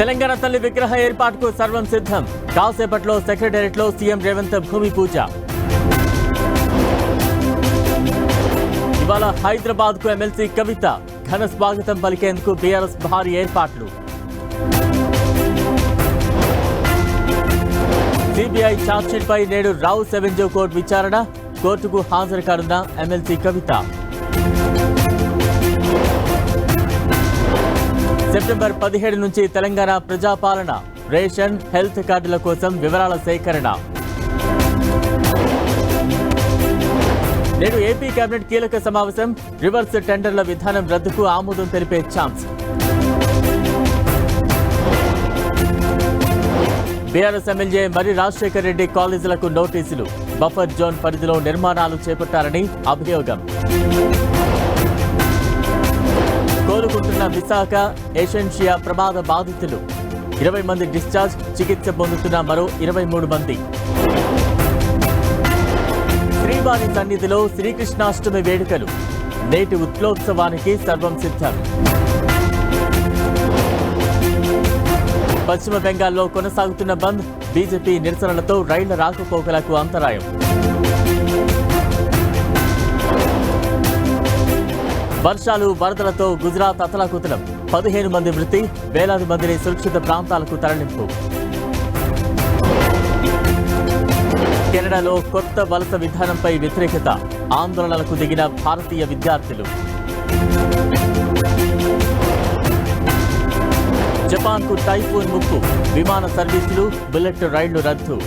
తెలంగాణ తల్లి విగ్రహ ఏర్పాటుకు సర్వం సిద్ధం. కాసేపట్లో సెక్రటేరియట్లో సీఎం రేవంత్ భూమి పూజ. ఇవాళ హైదరాబాద్ కు ఎమ్మెల్సీ కవిత ఘన స్వాగతం పలికేందుకు బీఆర్ఎస్ భారీ ఏర్పాట్లు. సిబిఐ ఛార్జ్షీట్ పై నేడు రావు సెవెంజో కోర్టు విచారణ. కోర్టుకు హాజరు కానున్న ఎమ్మెల్సీ కవిత. సెప్టెంబర్ 17 నుంచి తెలంగాణ ప్రజాపాలన. రేషన్, హెల్త్ కార్డుల కోసం వివరాల సేకరణ. నేడు ఏపీ కేబినెట్ కీలక సమావేశం. రివర్స్ టెండర్ల విధానం రద్దుకు ఆమోదం తెలిపే ఛాన్స్. బీఆర్ఎస్ ఎమ్మెల్యే మరి రాజశేఖర్ రెడ్డి కాలేజీలకు నోటీసులు. బఫర్ జోన్ పరిధిలో నిర్మాణాలు చేపట్టారని అభియోగం. కోలుకుంటున్న విశాఖ ఏషియా ప్రమాద బాధితులు. 20 మంది డిశ్చార్జ్, చికిత్స పొందుతున్న మరో 23 మంది. శ్రీవారి సన్నిధిలో శ్రీకృష్ణాష్టమి వేడుకలు. నేటి ఉత్సవానికి సర్వం సిద్ధం. పశ్చిమ బెంగాల్లో కొనసాగుతున్న బంద్. బీజేపీ నిరసనలతో రైళ్ల రాకపోకలకు అంతరాయం. వర్షాలు, వరదలతో గుజరాత్ అతలాకుతలం. 15 మంది మృతి, వేలాది మందిని సురక్షిత ప్రాంతాలకు తరలింపు. కెనడాలో కొత్త వలస విధానంపై వ్యతిరేకత. ఆందోళనలకు దిగిన భారతీయ విద్యార్థులు. జపాన్కు టైఫూన్ ముప్పు. విమాన సర్వీసులు, బుల్లెట్ రైళ్లు రద్దు.